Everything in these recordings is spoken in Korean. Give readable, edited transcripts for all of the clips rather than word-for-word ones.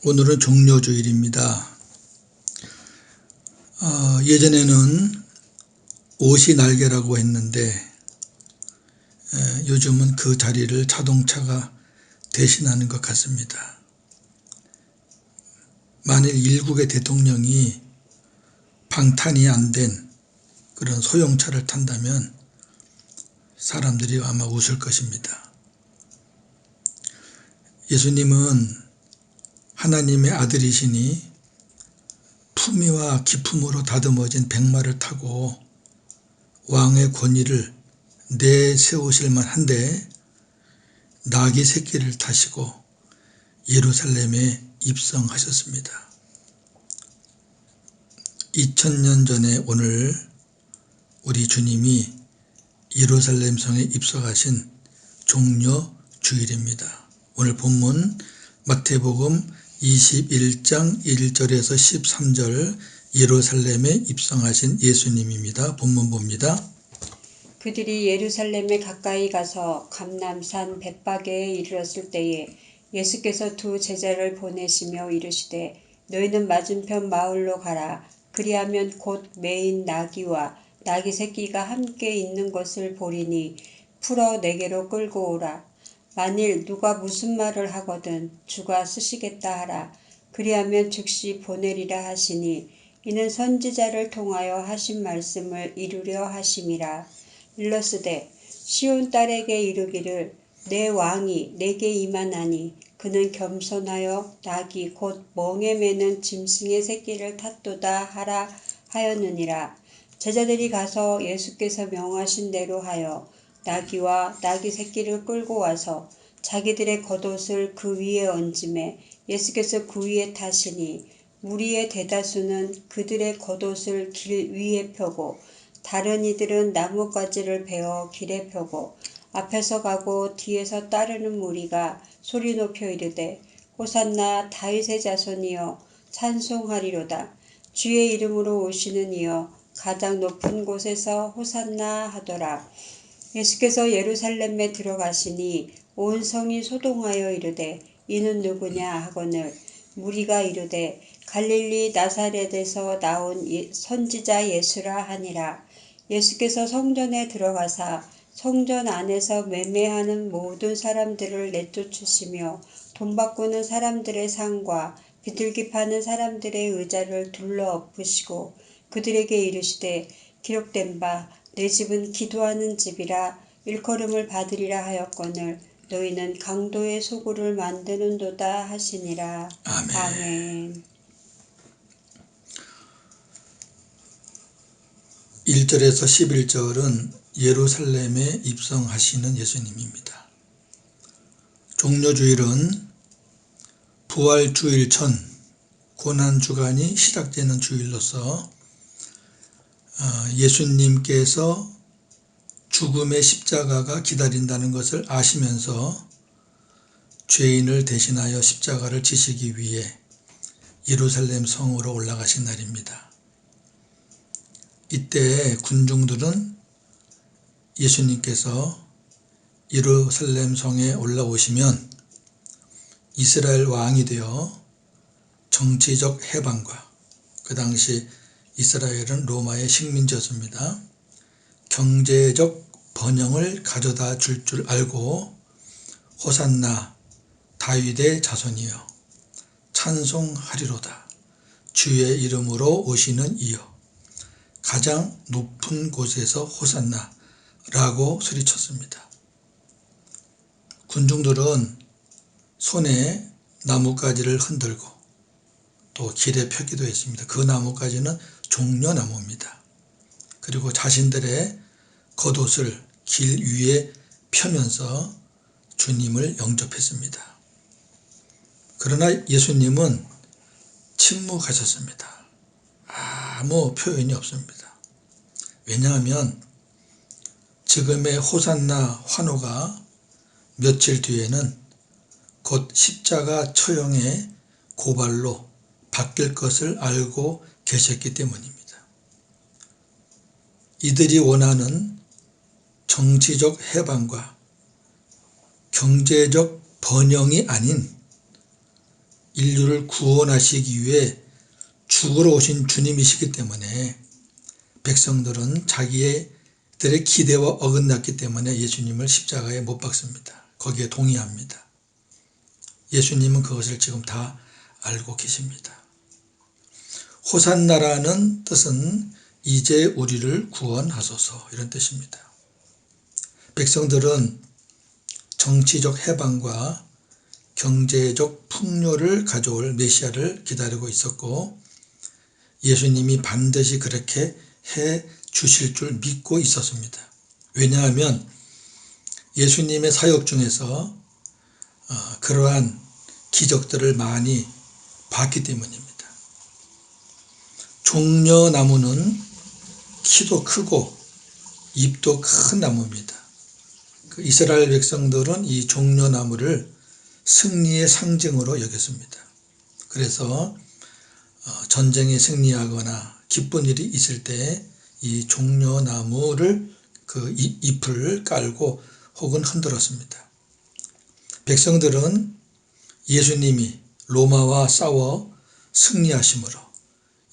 오늘은 종려주일입니다. 예전에는 옷이 날개라고 했는데 요즘은 그 자리를 자동차가 대신하는 것 같습니다. 만일 일국의 대통령이 방탄이 안 된 그런 소형차를 탄다면 사람들이 아마 웃을 것입니다. 예수님은 하나님의 아들이시니 품위와 기품으로 다듬어진 백마를 타고 왕의 권위를 내세우실 만한데 나귀 새끼를 타시고 예루살렘에 입성하셨습니다. 2000년 전에 오늘 우리 주님이 예루살렘 성에 입성하신 종려주일입니다. 오늘 본문 마태복음 21장 1절에서 13절 예루살렘에 입성하신 예수님입니다. 본문 봅니다. 그들이 예루살렘에 가까이 가서 감람산 벳바게에 이르렀을 때에 예수께서 두 제자를 보내시며 이르시되 너희는 맞은편 마을로 가라. 그리하면 곧 매인 나귀와 나귀 새끼가 함께 있는 것을 보리니 풀어 내게로 끌고 오라. 만일 누가 무슨 말을 하거든 주가 쓰시겠다 하라. 그리하면 즉시 보내리라 하시니 이는 선지자를 통하여 하신 말씀을 이루려 하심이라. 일러스되 시온 딸에게 이르기를 내 왕이 내게 임하나니 그는 겸손하여 나귀 곧 멍에 매는 짐승의 새끼를 탔도다 하라 하였느니라. 제자들이 가서 예수께서 명하신 대로 하여 나귀와 나귀 새끼를 끌고 와서 자기들의 겉옷을 그 위에 얹음에 예수께서 그 위에 타시니 무리의 대다수는 그들의 겉옷을 길 위에 펴고 다른 이들은 나뭇가지를 베어 길에 펴고 앞에서 가고 뒤에서 따르는 무리가 소리 높여 이르되 호산나 다윗의 자손이여 찬송하리로다. 주의 이름으로 오시는 이여 가장 높은 곳에서 호산나 하더라. 예수께서 예루살렘에 들어가시니 온 성이 소동하여 이르되 이는 누구냐 하거늘 무리가 이르되 갈릴리 나사렛에서 나온 선지자 예수라 하니라. 예수께서 성전에 들어가사 성전 안에서 매매하는 모든 사람들을 내쫓으시며 돈 바꾸는 사람들의 상과 비둘기 파는 사람들의 의자를 둘러 엎으시고 그들에게 이르시되 기록된 바 내 집은 기도하는 집이라 일컬음을 받으리라 하였거늘 너희는 강도의 소굴을 만드는도다 하시니라. 아멘. 아멘. 1절에서 11절은 예루살렘에 입성하시는 예수님입니다. 종려주일은 부활주일 전 고난주간이 시작되는 주일로서 예수님께서 죽음의 십자가가 기다린다는 것을 아시면서 죄인을 대신하여 십자가를 지시기 위해 예루살렘 성으로 올라가신 날입니다. 이때 군중들은 예수님께서 예루살렘 성에 올라오시면 이스라엘 왕이 되어 정치적 해방과 그 당시 이스라엘은 로마의 식민지였습니다. 경제적 번영을 가져다 줄 줄 알고 호산나 다윗의 자손이여 찬송하리로다. 주의 이름으로 오시는 이여 가장 높은 곳에서 호산나 라고 소리쳤습니다. 군중들은 손에 나뭇가지를 흔들고 또 길에 펴기도 했습니다. 그 나뭇가지는 종려나무입니다. 그리고 자신들의 겉옷을 길 위에 펴면서 주님을 영접했습니다. 그러나 예수님은 침묵하셨습니다. 아무 표현이 없습니다. 왜냐하면 지금의 호산나 환호가 며칠 뒤에는 곧 십자가 처형의 고발로 바뀔 것을 알고 계셨기 때문입니다. 이들이 원하는 정치적 해방과 경제적 번영이 아닌 인류를 구원하시기 위해 죽으러 오신 주님이시기 때문에 백성들은 자기들의 기대와 어긋났기 때문에 예수님을 십자가에 못 박습니다. 거기에 동의합니다. 예수님은 그것을 지금 다 알고 계십니다. 호산나라는 뜻은 이제 우리를 구원하소서 이런 뜻입니다. 백성들은 정치적 해방과 경제적 풍요를 가져올 메시아를 기다리고 있었고 예수님이 반드시 그렇게 해 주실 줄 믿고 있었습니다. 왜냐하면 예수님의 사역 중에서 그러한 기적들을 많이 봤기 때문입니다. 종려나무는 키도 크고 잎도 큰 나무입니다. 이스라엘 백성들은 이 종려나무를 승리의 상징으로 여겼습니다. 그래서 전쟁에 승리하거나 기쁜 일이 있을 때 이 종려나무를 그 잎을 깔고 혹은 흔들었습니다. 백성들은 예수님이 로마와 싸워 승리하심으로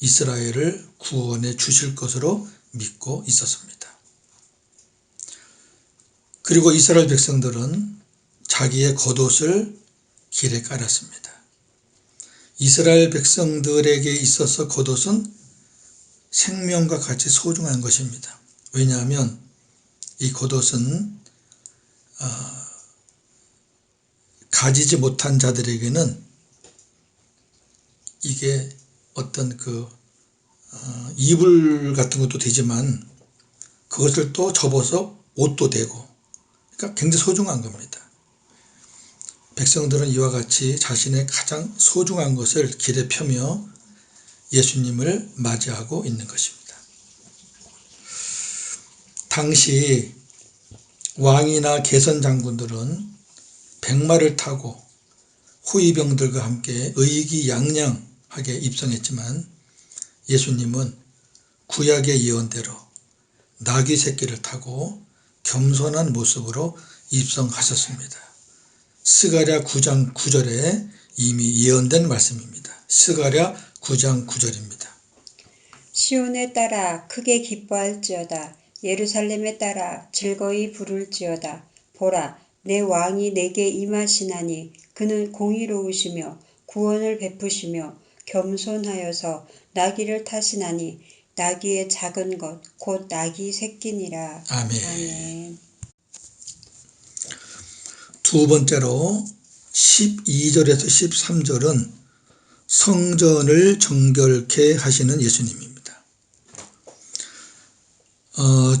이스라엘을 구원해 주실 것으로 믿고 있었습니다. 그리고 이스라엘 백성들은 자기의 겉옷을 길에 깔았습니다. 이스라엘 백성들에게 있어서 겉옷은 생명과 같이 소중한 것입니다. 왜냐하면 이 겉옷은 가지지 못한 자들에게는 이게 어떤 이불 같은 것도 되지만 그것을 또 접어서 옷도 되고 그러니까 굉장히 소중한 겁니다. 백성들은 이와 같이 자신의 가장 소중한 것을 길에 펴며 예수님을 맞이하고 있는 것입니다. 당시 왕이나 개선 장군들은 백마를 타고 호위병들과 함께 의기양양하게 입성했지만 예수님은 구약의 예언대로 나귀 새끼를 타고 겸손한 모습으로 입성하셨습니다. 스가랴 9장 9절에 이미 예언된 말씀입니다. 스가랴 9장 9절입니다. 시온에 따라 크게 기뻐할지어다. 예루살렘에 따라 즐거이 부를지어다. 보라, 내 왕이 내게 임하시나니 그는 공의로우시며 구원을 베푸시며 겸손하여서 나귀를 타시나니 나귀의 작은 것 곧 나귀 새끼니라. 아멘. 아멘. 두 번째로 12절에서 13절은 성전을 정결케 하시는 예수님입니다.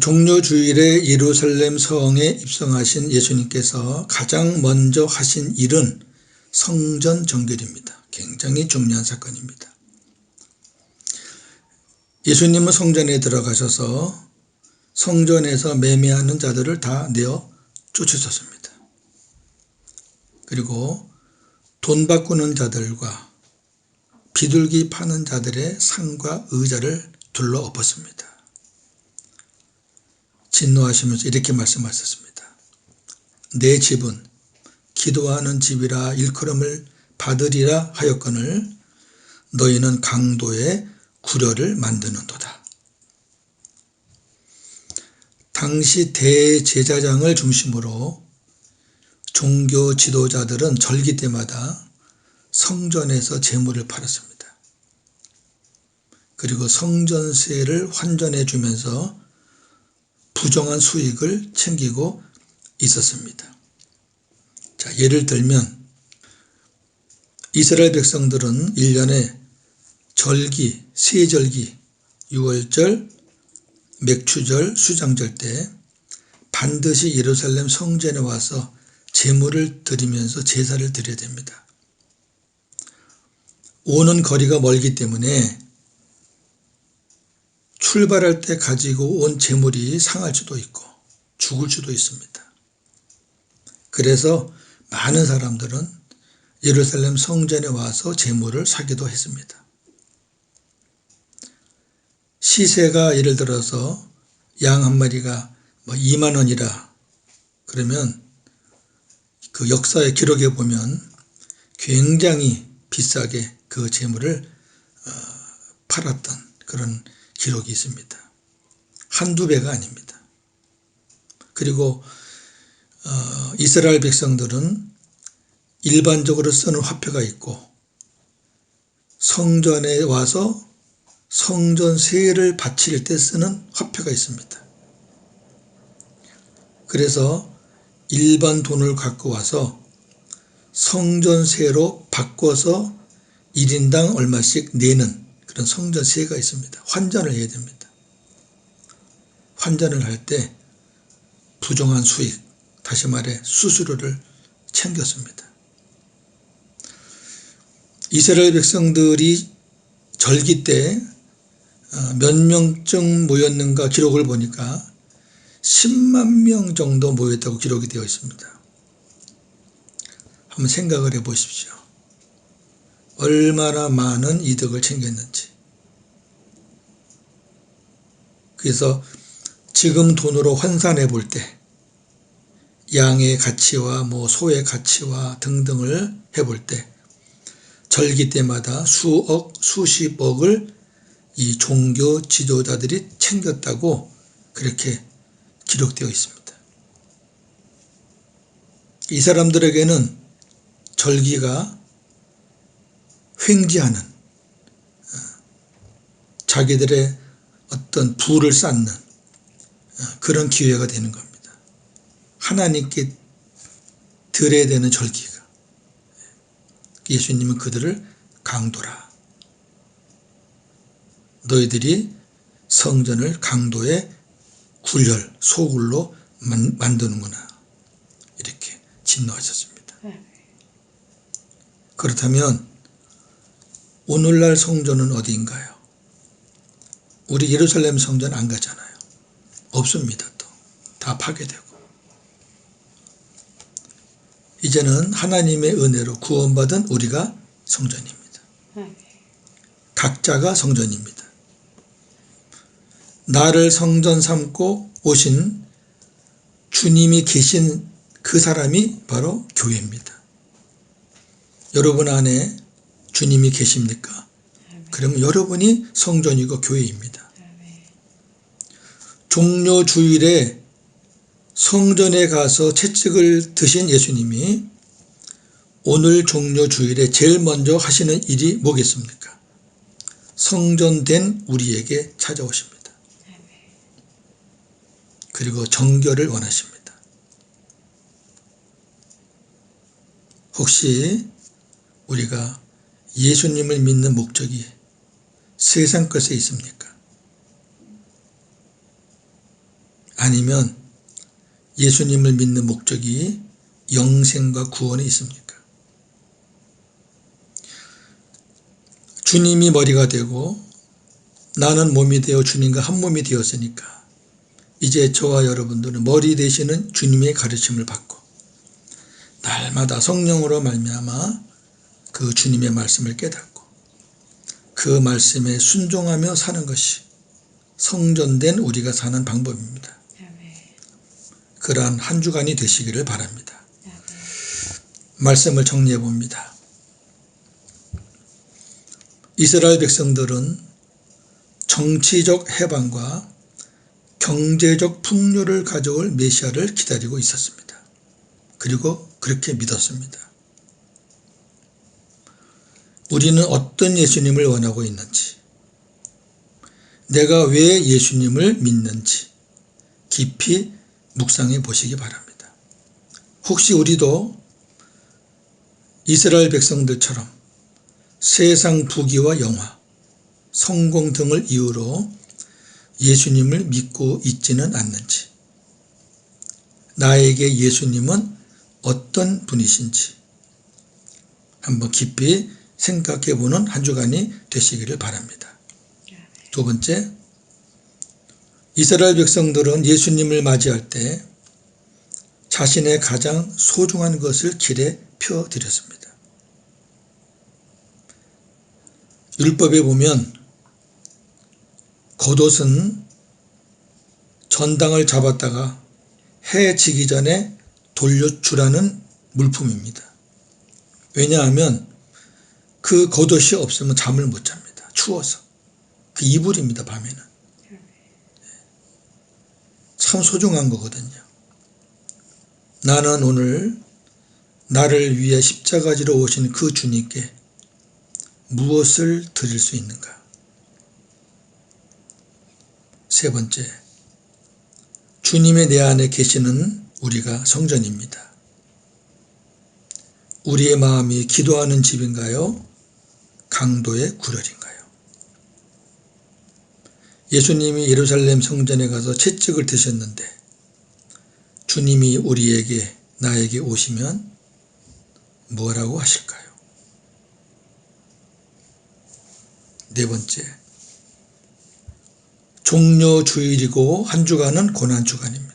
종려주일에 예루살렘 성에 입성하신 예수님께서 가장 먼저 하신 일은 성전 정결입니다. 굉장히 중요한 사건입니다. 예수님은 성전에 들어가셔서 성전에서 매매하는 자들을 다 내어 쫓으셨습니다. 그리고 돈 바꾸는 자들과 비둘기 파는 자들의 상과 의자를 둘러 엎었습니다. 진노하시면서 이렇게 말씀하셨습니다. 내 집은 기도하는 집이라 일컬음을 받으리라 하였거늘 너희는 강도의 구려를 만드는도다. 당시 대제사장을 중심으로 종교 지도자들은 절기 때마다 성전에서 제물을 팔았습니다. 그리고 성전세를 환전해 주면서 부정한 수익을 챙기고 있었습니다. 자, 예를 들면 이스라엘 백성들은 1년에 절기, 세절기, 유월절, 맥추절, 수장절 때 반드시 예루살렘 성전에 와서 제물을 드리면서 제사를 드려야 됩니다. 오는 거리가 멀기 때문에 출발할 때 가지고 온 제물이 상할 수도 있고 죽을 수도 있습니다. 그래서 많은 사람들은 예루살렘 성전에 와서 제물을 사기도 했습니다. 시세가 예를 들어서 양 한 마리가 2만 원이라 그러면 그 역사의 기록에 보면 굉장히 비싸게 그 재물을 팔았던 그런 기록이 있습니다. 한두 배가 아닙니다. 그리고 이스라엘 백성들은 일반적으로 쓰는 화폐가 있고 성전에 와서 성전세를 바칠 때 쓰는 화폐가 있습니다. 그래서 일반 돈을 갖고 와서 성전세로 바꿔서 1인당 얼마씩 내는 그런 성전세가 있습니다. 환전을 해야 됩니다. 환전을 할 때 부정한 수익, 다시 말해 수수료를 챙겼습니다. 이스라엘 백성들이 절기 때 몇 명쯤 모였는가 기록을 보니까 10만 명 정도 모였다고 기록이 되어 있습니다. 한번 생각을 해 보십시오. 얼마나 많은 이득을 챙겼는지. 그래서 지금 돈으로 환산해 볼 때 양의 가치와 소의 가치와 등등을 해볼 때 절기 때마다 수억, 수십억을 이 종교 지도자들이 챙겼다고 그렇게 기록되어 있습니다. 이 사람들에게는 절기가 횡재하는 자기들의 어떤 부를 쌓는 그런 기회가 되는 겁니다. 하나님께 드려야 되는 절기가. 예수님은 그들을 강도라. 너희들이 성전을 강도의 굴열, 소굴로 만드는구나. 이렇게 진노하셨습니다. 그렇다면 오늘날 성전은 어디인가요? 우리 예루살렘 성전 안 가잖아요. 없습니다. 또 다 파괴되고. 이제는 하나님의 은혜로 구원받은 우리가 성전입니다. 각자가 성전입니다. 나를 성전 삼고 오신 주님이 계신 그 사람이 바로 교회입니다. 여러분 안에 주님이 계십니까? 그러면 여러분이 성전이고 교회입니다. 종려 주일에 성전에 가서 채찍을 드신 예수님이 오늘 종려 주일에 제일 먼저 하시는 일이 뭐겠습니까? 성전된 우리에게 찾아오십니다. 그리고 정결을 원하십니다. 혹시 우리가 예수님을 믿는 목적이 세상 것에 있습니까? 아니면 예수님을 믿는 목적이 영생과 구원에 있습니까? 주님이 머리가 되고 나는 몸이 되어 주님과 한 몸이 되었으니까 이제 저와 여러분들은 머리 되시는 주님의 가르침을 받고 날마다 성령으로 말미암아 그 주님의 말씀을 깨닫고 그 말씀에 순종하며 사는 것이 성전된 우리가 사는 방법입니다. 그러한 한 주간이 되시기를 바랍니다. 말씀을 정리해 봅니다. 이스라엘 백성들은 정치적 해방과 경제적 풍요를 가져올 메시아를 기다리고 있었습니다. 그리고 그렇게 믿었습니다. 우리는 어떤 예수님을 원하고 있는지, 내가 왜 예수님을 믿는지 깊이 묵상해 보시기 바랍니다. 혹시 우리도 이스라엘 백성들처럼 세상 부귀와 영화, 성공 등을 이유로 예수님을 믿고 있지는 않는지, 나에게 예수님은 어떤 분이신지 한번 깊이 생각해 보는 한 주간이 되시기를 바랍니다. 두 번째, 이스라엘 백성들은 예수님을 맞이할 때 자신의 가장 소중한 것을 길에 펴드렸습니다. 율법에 보면 겉옷은 전당을 잡았다가 해 지기 전에 돌려주라는 물품입니다. 왜냐하면 그 겉옷이 없으면 잠을 못 잡니다. 추워서. 그 이불입니다. 밤에는. 참 소중한 거거든요. 나는 오늘 나를 위해 십자가 지러 오신 그 주님께 무엇을 드릴 수 있는가? 세 번째, 주님의 내 안에 계시는 우리가 성전입니다. 우리의 마음이 기도하는 집인가요? 강도의 구렬인가요? 예수님이 예루살렘 성전에 가서 채찍을 드셨는데 주님이 우리에게 나에게 오시면 뭐라고 하실까요? 네 번째, 종료주일이고 한 주간은 고난주간입니다.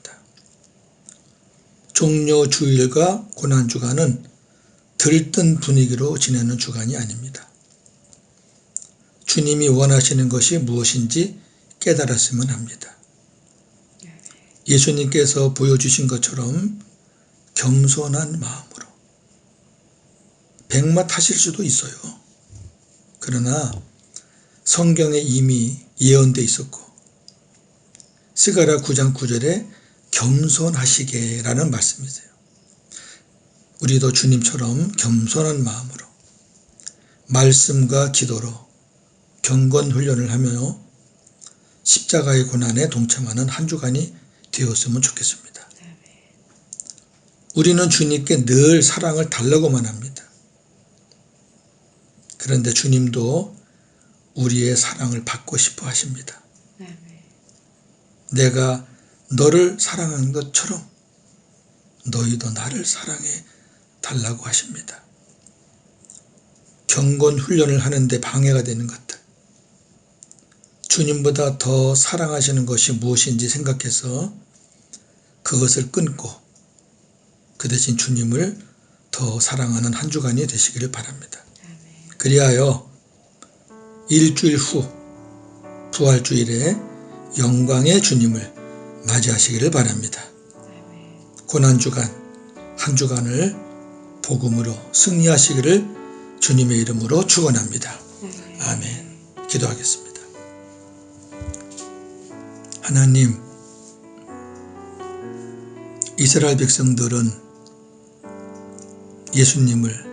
종료주일과 고난주간은 들뜬 분위기로 지내는 주간이 아닙니다. 주님이 원하시는 것이 무엇인지 깨달았으면 합니다. 예수님께서 보여주신 것처럼 겸손한 마음으로 백마 타실 수도 있어요. 그러나 성경에 이미 예언되어 있었고 스가랴 9장 9절에 겸손하시게라는 말씀이세요. 우리도 주님처럼 겸손한 마음으로 말씀과 기도로 경건 훈련을 하며 십자가의 고난에 동참하는 한 주간이 되었으면 좋겠습니다. 우리는 주님께 늘 사랑을 달라고만 합니다. 그런데 주님도 우리의 사랑을 받고 싶어 하십니다. 내가 너를 사랑한 것처럼 너희도 나를 사랑해 달라고 하십니다. 경건 훈련을 하는데 방해가 되는 것들, 주님보다 더 사랑하시는 것이 무엇인지 생각해서 그것을 끊고 그 대신 주님을 더 사랑하는 한 주간이 되시기를 바랍니다. 그리하여 일주일 후 부활주일에 영광의 주님을 맞이하시기를 바랍니다. 고난주간 한 주간을 복음으로 승리하시기를 주님의 이름으로 축원합니다. 아멘. 기도하겠습니다. 하나님, 이스라엘 백성들은 예수님을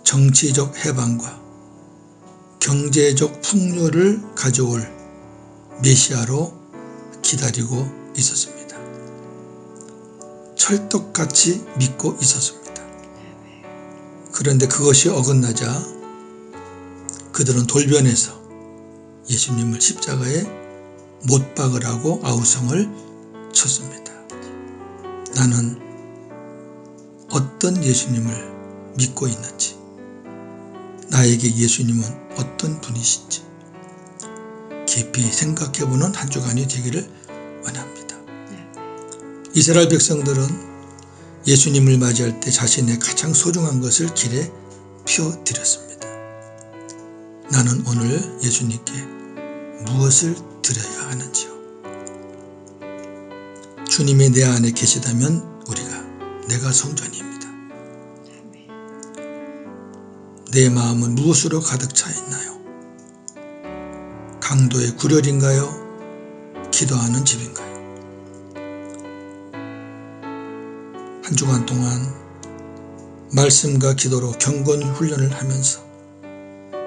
정치적 해방과 경제적 풍요를 가져올 메시아로 기다리고 있었습니다. 철떡같이 믿고 있었습니다. 그런데 그것이 어긋나자 그들은 돌변해서 예수님을 십자가에 못 박으라고 아우성을 쳤습니다. 나는 어떤 예수님을 믿고 있는지, 나에게 예수님은 어떤 분이신지 깊이 생각해보는 한 주간이 되기를 원합니다. 이스라엘 백성들은 예수님을 맞이할 때 자신의 가장 소중한 것을 길에 피워드렸습니다. 나는 오늘 예수님께 무엇을 드려야 하는지요? 주님이 내 안에 계시다면 내가 성전입니다. 내 마음은 무엇으로 가득 차 있나요? 강도의 구렬인가요? 기도하는 집인가요? 한 주간 동안 말씀과 기도로 경건 훈련을 하면서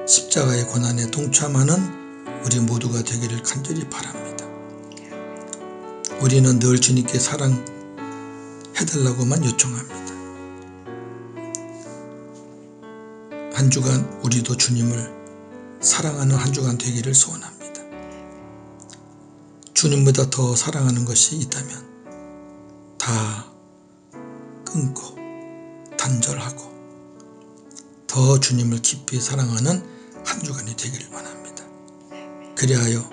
십자가의 고난에 동참하는 우리 모두가 되기를 간절히 바랍니다. 우리는 늘 주님께 사랑해달라고만 요청합니다. 한 주간 우리도 주님을 사랑하는 한 주간 되기를 소원합니다. 주님보다 더 사랑하는 것이 있다면 다 끊고 단절하고 더 주님을 깊이 사랑하는 한 주간이 되기를 원합니다. 그리하여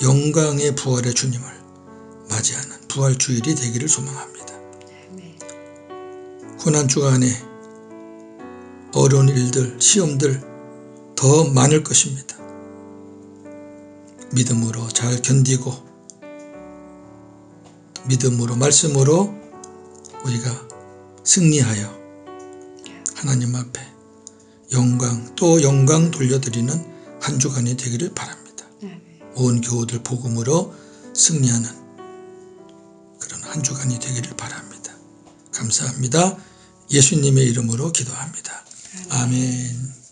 영광의 부활의 주님을 맞이하는 부활주일이 되기를 소망합니다. 고난주간에 어려운 일들, 시험들 더 많을 것입니다. 믿음으로 잘 견디고 믿음으로 말씀으로 우리가 승리하여 하나님 앞에 영광 또 영광 돌려드리는 한 주간이 되기를 바랍니다. 온 교우들 복음으로 승리하는 그런 한 주간이 되기를 바랍니다. 감사합니다. 예수님의 이름으로 기도합니다. 아멘.